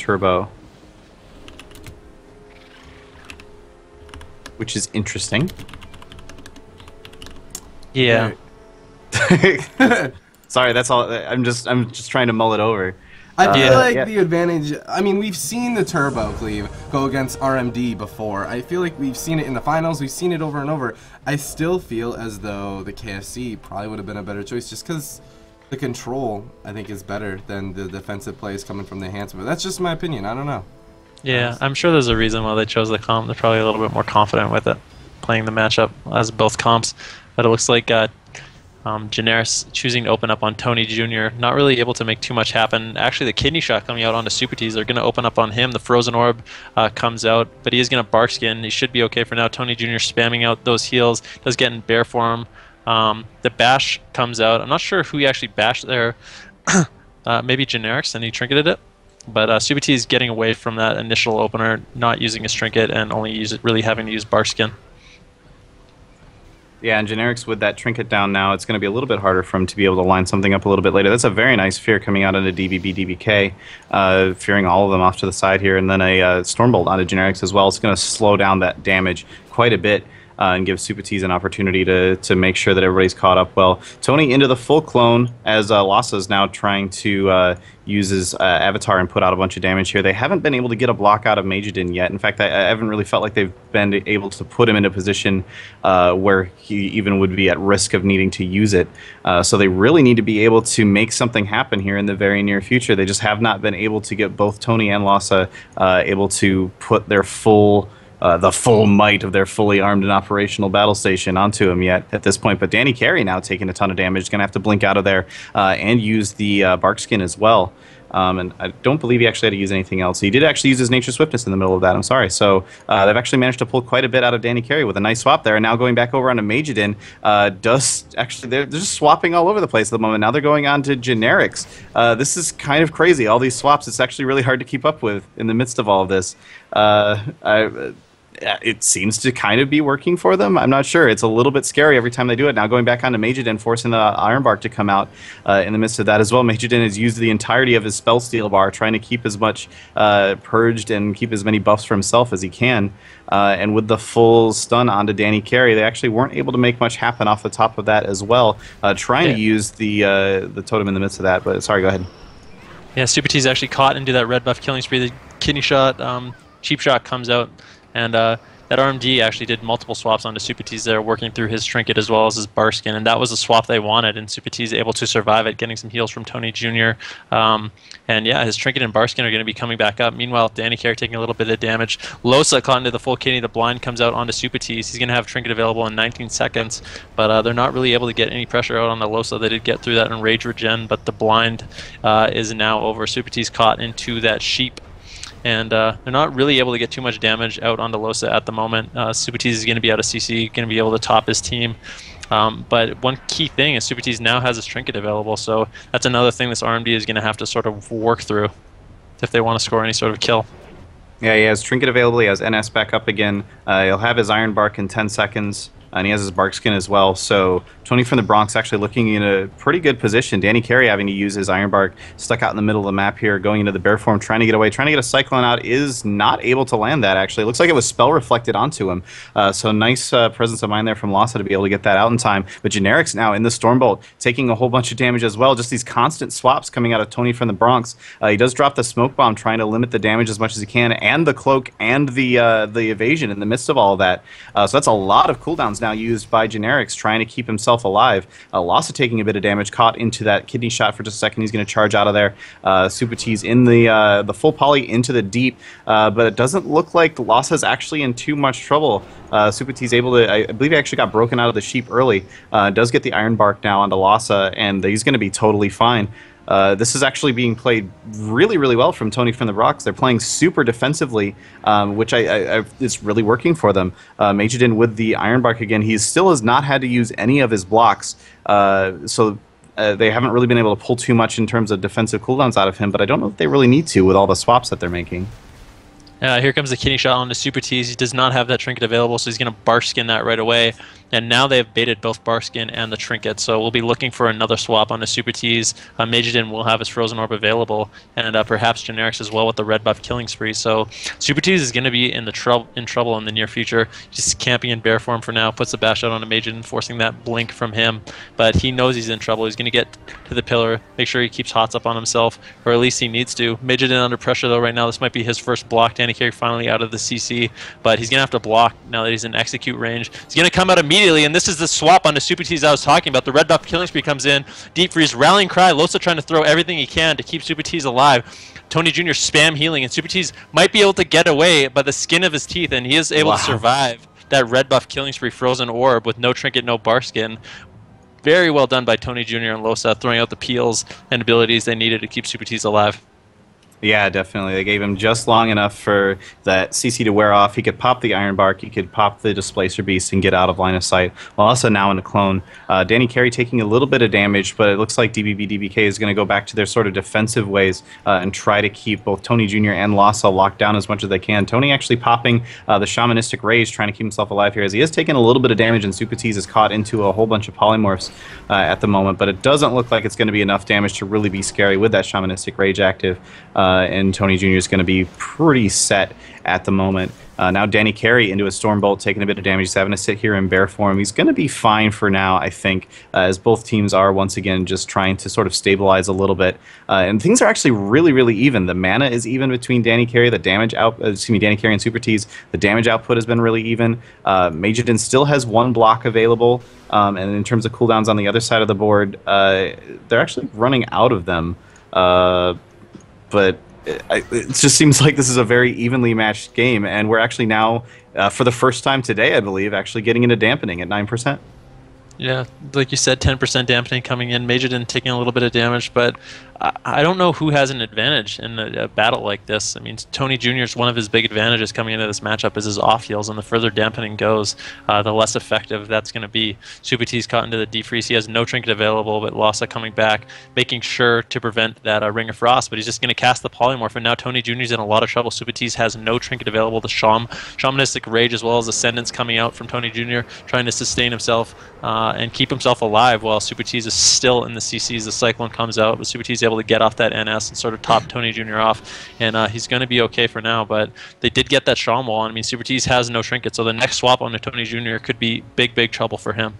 turbo, which is interesting. Yeah. Sorry, that's all. I'm just trying to mull it over. I feel like the advantage, I mean, we've seen the turbo cleave go against RMD before. I feel like we've seen it in the finals, we've seen it over and over. I still feel as though the KFC probably would have been a better choice just because the control, I think, is better than the defensive plays coming from the enhancement. That's just my opinion, I don't know. Yeah, I'm sure there's a reason why they chose the comp. They're probably a little bit more confident with it, playing the matchup as both comps. But it looks like Generis choosing to open up on Tony Jr., not really able to make too much happen. Actually, the kidney shot coming out onto Supatease, they're going to open up on him. The frozen orb comes out, but he is going to bark skin. He should be okay for now. Tony Jr. spamming out those heals, does get in bear form. The bash comes out. I'm not sure who he actually bashed there. Maybe Generix, and he trinketed it. But Supatease getting away from that initial opener, not using his trinket, and only really having to use bark skin. Yeah, and Generix with that trinket down now, it's going to be a little bit harder for him to be able to line something up a little bit later. That's a very nice fear coming out into DBBDBK, fearing all of them off to the side here, and then a Stormbolt onto Generix as well. It's going to slow down that damage quite a bit. And give Supatease an opportunity to make sure that everybody's caught up well. Tony into the full clone as Lhasa is now trying to use his avatar and put out a bunch of damage here. They haven't been able to get a block out of Mageiden yet. In fact, I haven't really felt like they've been able to put him in a position where he even would be at risk of needing to use it. So they really need to be able to make something happen here in the very near future. They just have not been able to get both Tony and Lhasa able to put their the full might of their fully armed and operational battle station onto him yet at this point. But Dannycarry now taking a ton of damage, going to have to blink out of there and use the bark skin as well. And I don't believe he actually had to use anything else. He did actually use his Nature Swiftness in the middle of that, I'm sorry. So they've actually managed to pull quite a bit out of Dannycarry with a nice swap there. And now going back over onto Mageiden, they're just swapping all over the place at the moment. Now they're going on to Generix. This is kind of crazy. All these swaps, it's actually really hard to keep up with in the midst of all of this. It seems to kind of be working for them. I'm not sure. It's a little bit scary every time they do it. Now going back onto Mageiden, forcing the Ironbark to come out in the midst of that as well. Mageiden has used the entirety of his spell steal bar, trying to keep as much purged and keep as many buffs for himself as he can. And with the full stun onto Dannycarry, they actually weren't able to make much happen off the top of that as well. Trying to use the totem in the midst of that. But sorry, go ahead. Yeah, Supatease actually caught into that red buff killing spree. The kidney shot, cheap shot comes out. And that RMD actually did multiple swaps onto Supatease there, working through his trinket as well as his bar skin, and that was the swap they wanted, and Supatease able to survive it, getting some heals from Tony Jr. And yeah, his trinket and bar skin are going to be coming back up. Meanwhile, Dannycarry taking a little bit of damage. Losa caught into the full kidney. The blind comes out onto Supatease. He's going to have trinket available in 19 seconds, but they're not really able to get any pressure out on the Losa. They did get through that enrage regen, but the blind is now over. Supatease caught into that sheep. And they're not really able to get too much damage out on the Losa at the moment. Supatease is going to be out of CC, going to be able to top his team. But one key thing is Supatease now has his trinket available, so that's another thing this RMD is going to have to sort of work through if they want to score any sort of kill. Yeah, he has trinket available, he has NS back up again. He'll have his Iron Bark in 10 seconds. And he has his bark skin as well. So Tony from the Bronx actually looking in a pretty good position. Dannycarry having to use his Iron Bark, stuck out in the middle of the map here, going into the bear form, trying to get away, trying to get a Cyclone out, is not able to land that actually. It looks like it was spell reflected onto him. So nice presence of mind there from Lhasa to be able to get that out in time. But Generix now in the Stormbolt, taking a whole bunch of damage as well. Just these constant swaps coming out of Tony from the Bronx. He does drop the Smoke Bomb, trying to limit the damage as much as he can, and the Cloak and the evasion in the midst of all of that. So that's a lot of cooldowns now used by Generix, trying to keep himself alive. Lhasa taking a bit of damage, caught into that kidney shot for just a second. He's going to charge out of there. Supatease in the full poly into the deep, but it doesn't look like Lhasa's actually in too much trouble. Supatease able to, I believe he actually got broken out of the sheep early. Does get the Iron Bark now onto Lhasa, and he's going to be totally fine. This is actually being played really, really well from Tony from the Bronx. They're playing super defensively, which it's really working for them. Mageiden with the Iron Bark again. He still has not had to use any of his blocks, so they haven't really been able to pull too much in terms of defensive cooldowns out of him, but I don't know if they really need to with all the swaps that they're making. Here comes the kidney shot on the Supatease. He does not have that trinket available, so he's going to bark skin that right away. and now they have baited both Barkskin and the Trinket, so we'll be looking for another swap on the Supatease. Mageiden will have his Frozen Orb available, and perhaps Generics as well with the red buff Killing Spree. So Supatease is going to be in trouble in the near future. Just camping in bear form for now, puts the bash out on a Mageiden, forcing that blink from him, but he knows he's in trouble. He's going to get to the pillar, make sure he keeps hots up on himself, or at least he needs to. Mageiden under pressure though right now. This might be his first block. Dannycarry finally out of the CC, but he's going to have to block now that he's in execute range. He's going to come out immediately, and this is the swap on the Supatease I was talking about. The red buff Killing Spree comes in, Deep Freeze, Rallying Cry, Losa trying to throw everything he can to keep Supatease alive. Tony Jr. spam healing, and Supatease might be able to get away by the skin of his teeth, and he is able to survive that red buff Killing Spree Frozen Orb with no Trinket, no Barskin. Very well done by Tony Jr. and Losa, throwing out the peels and abilities they needed to keep Supatease alive. Yeah, definitely. They gave him just long enough for that CC to wear off. He could pop the Iron Bark, he could pop the Displacer Beast and get out of line of sight. While also now in a clone. Dannycarry taking a little bit of damage, but it looks like DBBDBK is going to go back to their sort of defensive ways and try to keep both Tony Jr. and Losa locked down as much as they can. Tony actually popping the Shamanistic Rage, trying to keep himself alive here, as he is taking a little bit of damage, and Supatease is caught into a whole bunch of polymorphs at the moment, but it doesn't look like it's going to be enough damage to really be scary with that Shamanistic Rage active. And Tony Jr. is going to be pretty set at the moment. Now Dannycarry into a Stormbolt, taking a bit of damage. He's having to sit here in bear form. He's going to be fine for now, I think, as both teams are once again just trying to sort of stabilize a little bit. And things are actually really, really even. The mana is even between Dannycarry, Dannycarry and Supatease. The damage output has been really even. Mageiden still has one block available, and in terms of cooldowns on the other side of the board, they're actually running out of them. But it just seems like this is a very evenly matched game, and we're actually now, for the first time today, I believe, actually getting into dampening at 9%. Yeah, like you said, 10% dampening coming in. Mageiden taking a little bit of damage, but I don't know who has an advantage in a battle like this. I mean, Tony Jr.'s one of his big advantages coming into this matchup is his off heals, and the further dampening goes, the less effective that's going to be. Supatease caught into the defreeze. He has no Trinket available, but Losa coming back, making sure to prevent that Ring of Frost, but he's just going to cast the Polymorph, and now Tony Jr.'s in a lot of trouble. Supatease has no Trinket available. The Shamanistic Rage as well as Ascendance coming out from Tony Jr., trying to sustain himself and keep himself alive while Supatease is still in the CCs. The Cyclone comes out, but Supatease able to get off that NS and sort of top Tony Jr. off, and he's going to be okay for now, but they did get that Shaman wall, and I mean, Supatease has no Trinket, so the next swap on to Tony Jr. could be big, big trouble for him.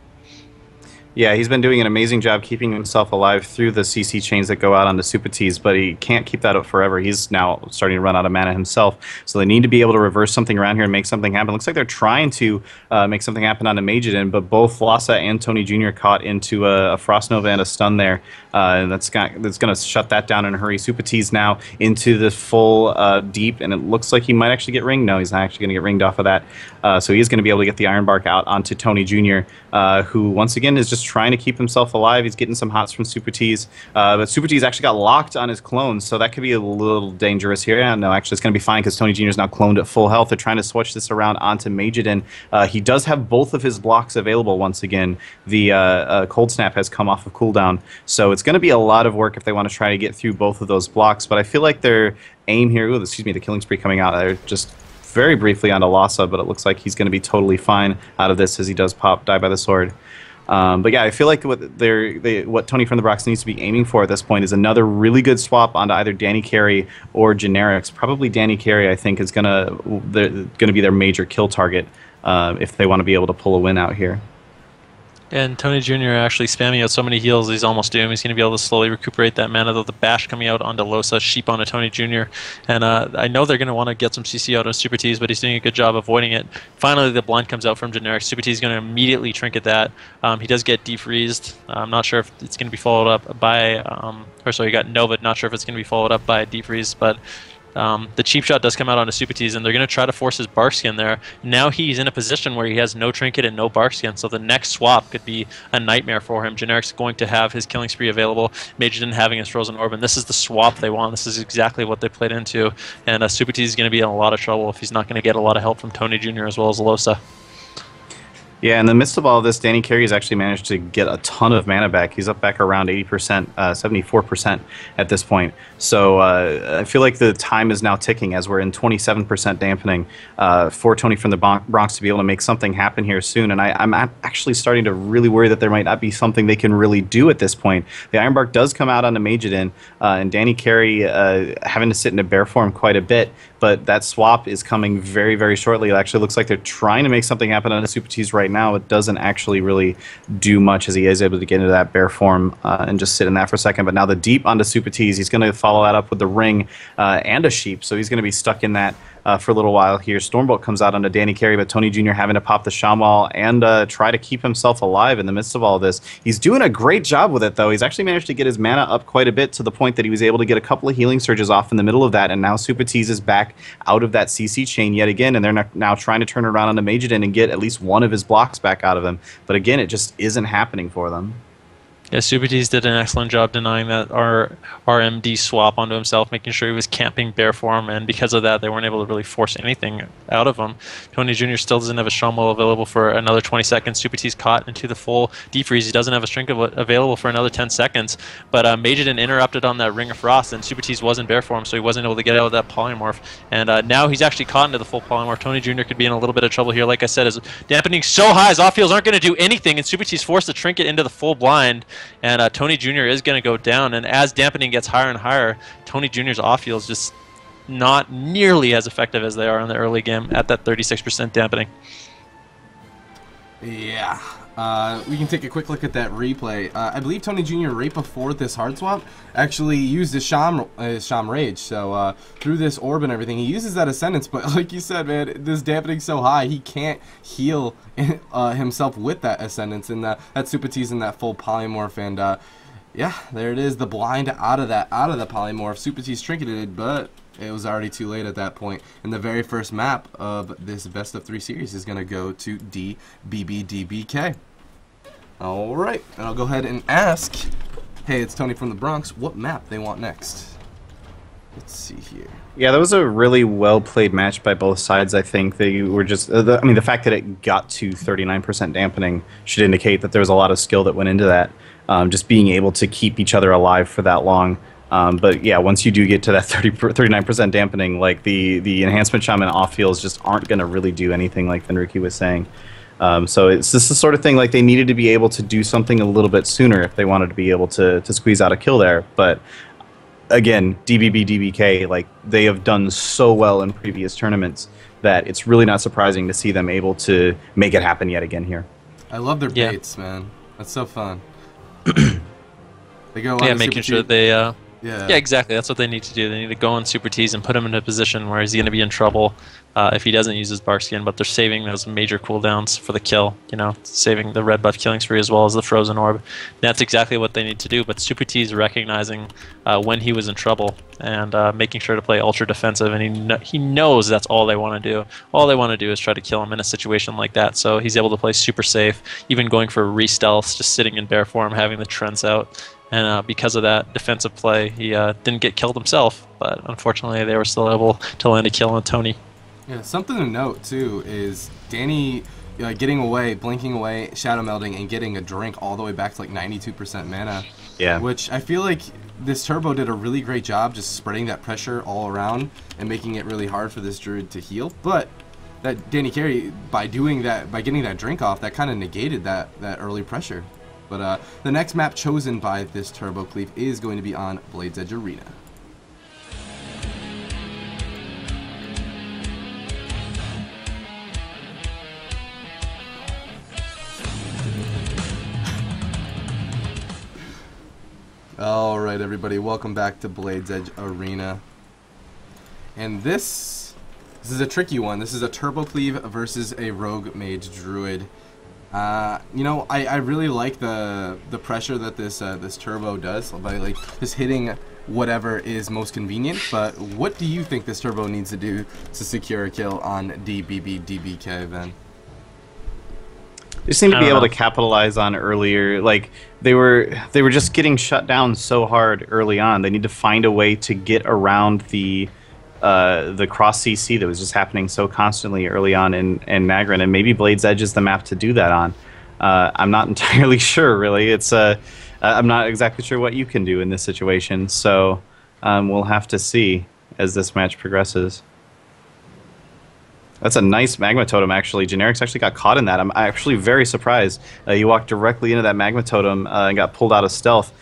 Yeah, he's been doing an amazing job keeping himself alive through the CC chains that go out onto Supatease, but he can't keep that up forever. He's now starting to run out of mana himself, so they need to be able to reverse something around here and make something happen. Looks like they're trying to make something happen on a Mageiden, but both Losa and Tony Jr. caught into a Frost Nova and a stun there. That's going to shut that down in a hurry. Supatease now into the full deep, and it looks like he might actually get ringed. No, he's not actually going to get ringed off of that. So he is going to be able to get the Iron Bark out onto Tony Jr., who once again is just trying to keep himself alive. He's getting some hots from Supatease, but Supatease actually got locked on his clones, so that could be a little dangerous here. Yeah, no, actually it's going to be fine because Tony Jr. is now cloned at full health. They're trying to switch this around onto Mageiden. He does have both of his blocks available once again. The Cold Snap has come off of cooldown, so it's going to be a lot of work if they want to try to get through both of those blocks, but I feel like their aim here, the Killing Spree coming out there just very briefly onto Losa, but it looks like he's going to be totally fine out of this as he does die by the sword. But yeah, I feel like what Tony from the Bronx needs to be aiming for at this point is another really good swap onto either Dannycarry or Generics. Probably Dannycarry, I think, is gonna be their major kill target if they want to be able to pull a win out here. And Tony Jr. actually spamming out so many heals, he's almost doomed. He's going to be able to slowly recuperate that mana, though the bash coming out onto Losa, sheep onto Tony Jr. And I know they're going to want to get some CC out of Supatease, but he's doing a good job avoiding it. Finally, the blind comes out from Generic. Supatease is going to immediately trinket that. He does get defreezed. I'm not sure if it's going to be followed up by... he got Nova. Not sure if it's going to be followed up by a defreeze, but... the cheap shot does come out onto Supatease, and they're going to try to force his Barkskin there. Now he's in a position where he has no Trinket and no Barkskin, so the next swap could be a nightmare for him. Generic's going to have his Killing Spree available, Mageiden having his Frozen Orb, and this is the swap they want. This is exactly what they played into, and Supatease is going to be in a lot of trouble if he's not going to get a lot of help from Tony Jr. as well as Losa. Yeah, in the midst of all of this, Dannycarry has actually managed to get a ton of mana back. He's up back around 80%, 74% at this point. So I feel like the time is now ticking as we're in 27% dampening for Tony from the Bronx to be able to make something happen here soon. And I'm actually starting to really worry that there might not be something they can really do at this point. The Ironbark does come out on the Mageiden, and Dannycarry having to sit in a bear form quite a bit, but that swap is coming very, very shortly. It actually looks like they're trying to make something happen on the Supatease right now. It doesn't actually really do much as he is able to get into that bear form and just sit in that for a second. But now the deep onto Supatease, he's going to follow that up with the ring and a sheep, so he's going to be stuck in that for a little while here. Stormbolt comes out onto Dannycarry, but Tony Jr. having to pop the Shaman and try to keep himself alive in the midst of all this. He's doing a great job with it, though. He's actually managed to get his mana up quite a bit to the point that he was able to get a couple of healing surges off in the middle of that, and now Supatease is back out of that CC chain yet again, and they're now trying to turn around on the Mageiden and get at least one of his blocks back out of him. But again, it just isn't happening for them. Yeah, Supatease did an excellent job denying that RMD swap onto himself, making sure he was camping bear form, and because of that, they weren't able to really force anything out of him. Tony Jr. still doesn't have a Shaman available for another 20 seconds. Supatease caught into the full defreeze. He doesn't have a shrink available for another 10 seconds, but Mageiden interrupted on that Ring of Frost, and Supatease was in bear form, so he wasn't able to get out of that polymorph, and now he's actually caught into the full polymorph. Tony Jr. could be in a little bit of trouble here. Like I said, his dampening so high, his off-heals aren't going to do anything, and Supatease forced the trinket into the full blind, and Tony Jr. is going to go down, and as dampening gets higher and higher, Tony Jr.'s off-heal is just not nearly as effective as they are in the early game at that 36% dampening. Yeah. We can take a quick look at that replay. I believe Tony Jr. right before this hard swap actually used his Shaman Rage. So through this orb and everything, he uses that Ascendance. But like you said, man, this dampening's so high, he can't heal himself with that Ascendance and that Supatease and that full polymorph. And yeah, there it is, the blind out of the polymorph. Supatease trinketed, but it was already too late at that point. And the very first map of this best of 3 series is going to go to DBBDBK. Alright, and I'll go ahead and ask, hey, it's Tony from the Bronx, what map they want next. Let's see here. Yeah, that was a really well-played match by both sides, I think. They were just, I mean, the fact that it got to 39% dampening should indicate that there was a lot of skill that went into that. Just being able to keep each other alive for that long. But yeah, once you do get to that 39% dampening, like the Enhancement Shaman off-heals just aren't going to really do anything, like Fenriky was saying. So it's just the sort of thing, like they needed to be able to do something a little bit sooner if they wanted to be able to squeeze out a kill there. But again, DBBDBK, like they have done so well in previous tournaments that it's really not surprising to see them able to make it happen yet again here. I love their baits, man. That's so fun. They go on making sure they yeah, exactly. That's what they need to do. They need to go on Supatease and put him in a position where he's going to be in trouble if he doesn't use his bark skin, but they're saving those major cooldowns for the kill, you know, saving the red buff killing spree as well as the frozen orb. And that's exactly what they need to do, but Supatease recognizing when he was in trouble and making sure to play ultra defensive, and he knows that's all they want to do. All they want to do is try to kill him in a situation like that, so he's able to play super safe, even going for re-stealths, just sitting in bear form, having the trends out. And because of that defensive play, he didn't get killed himself, but unfortunately they were still able to land a kill on Tony. Yeah, something to note too is Danny getting away, blinking away, shadow melding, and getting a drink all the way back to like 92% mana. Yeah. Which I feel like this Turbo did a really great job just spreading that pressure all around and making it really hard for this Druid to heal. But that Dannycarry, by doing that, by getting that drink off, that kind of negated that early pressure. But the next map chosen by this Turbo Cleave is going to be on Blade's Edge Arena. Alright everybody, welcome back to Blade's Edge Arena. And this is a tricky one. This is a Turbo Cleave versus a Rogue Mage Druid. You know, I really like the pressure that this Turbo does by like just hitting whatever is most convenient. But what do you think this Turbo needs to do to secure a kill on DBBDBK then? They seem to be able to capitalize on earlier. Like they were just getting shut down so hard early on. They need to find a way to get around the the cross CC that was just happening so constantly early on in Mageiden, and maybe Blade's Edge is the map to do that on. I'm not entirely sure, really. It's I'm not exactly sure what you can do in this situation, so we'll have to see as this match progresses. That's a nice Magma Totem, actually. Generics actually got caught in that. I'm actually very surprised. He walked directly into that Magma Totem and got pulled out of stealth,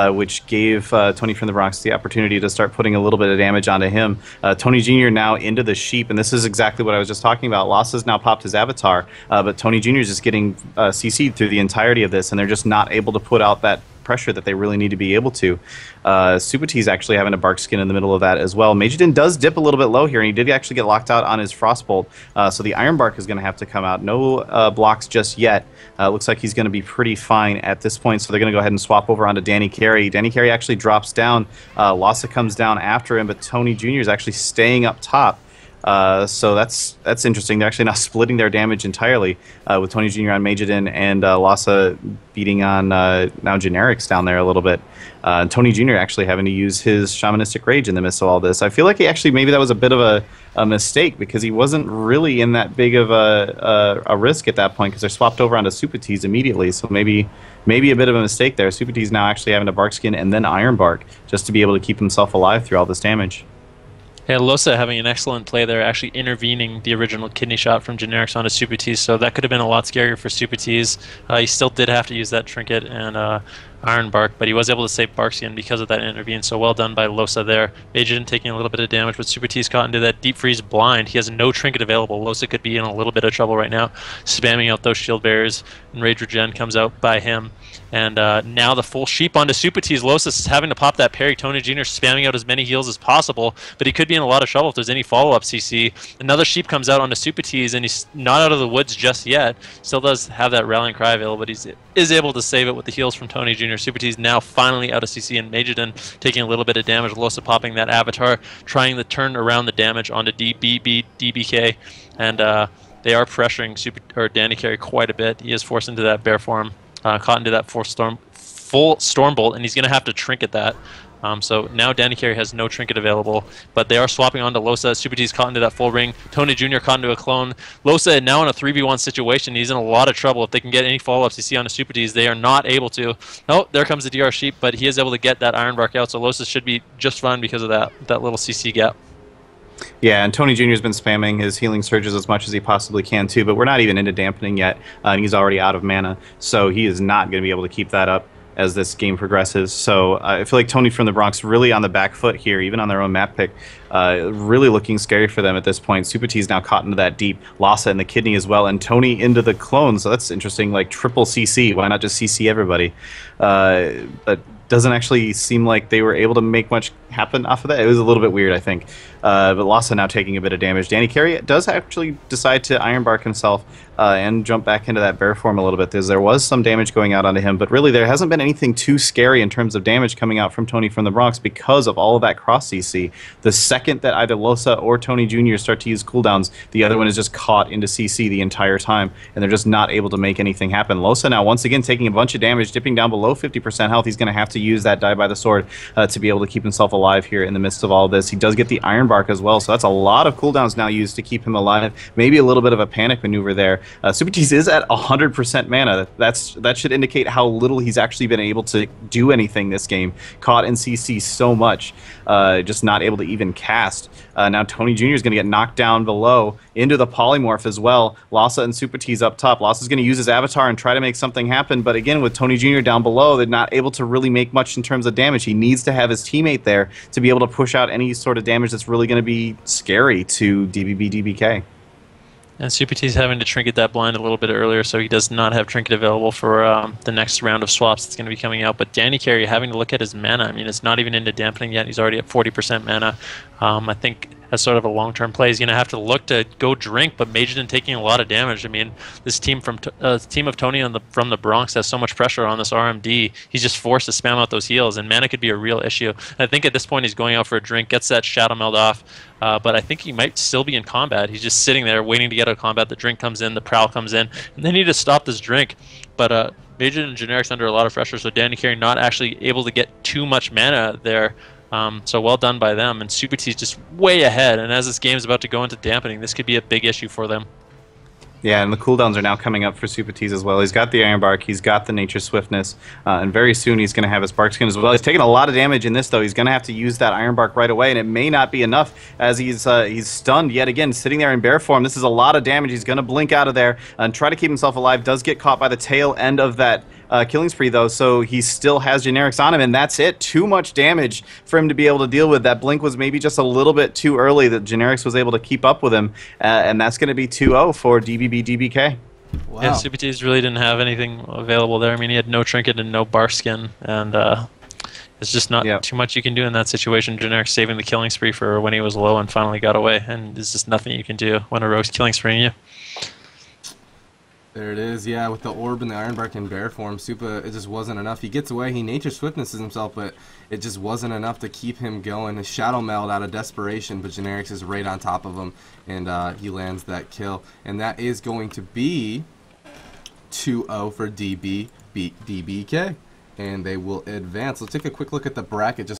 which gave Tony from the Bronx the opportunity to start putting a little bit of damage onto him. Tony Jr. now into the sheep, and this is exactly what I was just talking about. Loss has now popped his avatar, but Tony Jr. is just getting CC'd through the entirety of this, and they're just not able to put out that pressure that they really need to be able to. Supatease actually having a bark skin in the middle of that as well. Mageiden does dip a little bit low here, and he did actually get locked out on his Frostbolt, so the Iron Bark is going to have to come out. No blocks just yet. Looks like he's going to be pretty fine at this point, so they're going to go ahead and swap over onto Dannycarry. Dannycarry actually drops down. Lhasa comes down after him, but Tony Jr. is actually staying up top. So that's interesting. They're actually not splitting their damage entirely with Tony Jr. on Mageiden and Lhasa beating on now Generics down there a little bit. Tony Jr. actually having to use his Shamanistic Rage in the midst of all this. I feel like maybe that was a bit of a mistake because he wasn't really in that big of a risk at that point because they're swapped over onto Supatease immediately. So maybe a bit of a mistake there. Supatease now actually having a Bark Skin and then Iron Bark just to be able to keep himself alive through all this damage. Yeah, Losa having an excellent play there, actually intervening the original kidney shot from Generics onto Supatease, so that could have been a lot scarier for Supatease. He still did have to use that trinket and Iron Bark, but he was able to save Barkskin because of that intervene, so well done by Losa there. Mageiden taking a little bit of damage, but Supatease caught into that Deep Freeze blind. He has no trinket available. Losa could be in a little bit of trouble right now, spamming out those shield barriers, and Rage Regen comes out by him. And now the full sheep onto Supatease. Losa's having to pop that parry. Tony Jr. spamming out as many heals as possible, but he could be in a lot of trouble if there's any follow-up CC. Another sheep comes out onto Supatease, and he's not out of the woods just yet. Still does have that rallying cry available, but he is able to save it with the heals from Tony Jr. Supatease now finally out of CC, and Mageiden taking a little bit of damage. Losa popping that avatar, trying to turn around the damage onto DBBDBK, and they are pressuring Dannycarry quite a bit. He is forced into that bear form. Caught into that full storm bolt, and he's going to have to trinket that. So now Dannycarry has no trinket available, but they are swapping onto Losa. Supatease caught into that full ring. Tony Jr. caught into a clone. Losa now in a 3v1 situation. He's in a lot of trouble. If they can get any follow-ups you see onto Supatease, they are not able to. Oh, there comes the DR Sheep, but he is able to get that Iron Bark out, so Losa should be just fine because of that little CC gap. Yeah, and Tony Jr. has been spamming his healing surges as much as he possibly can too, but we're not even into dampening yet, and he's already out of mana, so he is not going to be able to keep that up as this game progresses. So I feel like Tony from the Bronx really on the back foot here, even on their own map pick, really looking scary for them at this point. Supatease now caught into that deep, Lhasa in the kidney as well, and Tony into the clone, so that's interesting, like triple CC. Why not just CC everybody? But doesn't actually seem like they were able to make much happen off of that. It was a little bit weird, I think. But Lhasa now taking a bit of damage. Dannycarry does actually decide to Iron Bark himself and jump back into that bear form a little bit. There was some damage going out onto him, but really there hasn't been anything too scary in terms of damage coming out from Tony from the Bronx because of all of that cross CC. The second that either Losa or Tony Jr. start to use cooldowns, the other one is just caught into CC the entire time, and they're just not able to make anything happen. Losa now once again taking a bunch of damage, dipping down below 50% health. He's going to have to use that Die by the Sword to be able to keep himself alive here in the midst of all of this. He does get the Iron Bark as well, so that's a lot of cooldowns now used to keep him alive. Maybe a little bit of a panic maneuver there. Supatease is at 100% mana. That should indicate how little he's actually been able to do anything this game. Caught in CC so much, just not able to even cast. Now Tony Jr. is going to get knocked down below into the polymorph as well. Lhasa and Supatease up top. Lhasa's going to use his avatar and try to make something happen, but again, with Tony Jr. down below, they're not able to really make much in terms of damage. He needs to have his teammate there to be able to push out any sort of damage that's really going to be scary to DBBDBK. And Supatease having to trinket that blind a little bit earlier, so he does not have trinket available for the next round of swaps that's going to be coming out. But Dannycarry having to look at his mana. I mean, it's not even into dampening yet. He's already at 40% mana. I think as sort of a long-term play, he's going to have to look to go drink, but Mageiden taking a lot of damage. I mean, this team team of Tony from the Bronx has so much pressure on this RMD. He's just forced to spam out those heals, and mana could be a real issue. And I think at this point he's going out for a drink, gets that Shadow Meld off, but I think he might still be in combat. He's just sitting there waiting to get out of combat. The drink comes in, the Prowl comes in, and they need to stop this drink. But Mageiden and Generics under a lot of pressure, so Dannycarry not actually able to get too much mana there So well done by them, and Supatease just way ahead, and as this game is about to go into dampening, this could be a big issue for them. Yeah, and the cooldowns are now coming up for Supatease as well. He's got the Iron Bark, he's got the Nature Swiftness, and very soon he's going to have his Bark Skin as well. He's taking a lot of damage in this, though. He's going to have to use that Iron Bark right away, and it may not be enough as he's stunned yet again, sitting there in bear form. This is a lot of damage. He's going to blink out of there and try to keep himself alive. Does get caught by the tail end of that killing spree, though, so he still has generics on him, and that's it. Too much damage for him to be able to deal with. That blink was maybe just a little bit too early that generics was able to keep up with him, and that's going to be 2-0 for DBBDBK. Wow. Yeah, Supatease really didn't have anything available there. I mean, he had no trinket and no bar skin, and it's just not too much you can do in that situation. Generic saving the killing spree for when he was low and finally got away, and there's just nothing you can do when a rogue's killing spreeing you. There it is, yeah, with the orb and the Iron Bark in bear form, it just wasn't enough. He gets away, he Nature Swiftnesses himself, but it just wasn't enough to keep him going. His Shadow Meld out of desperation, but Generics is right on top of him, and he lands that kill. And that is going to be 2-0 for DBBDBK, and they will advance. Let's take a quick look at the bracket just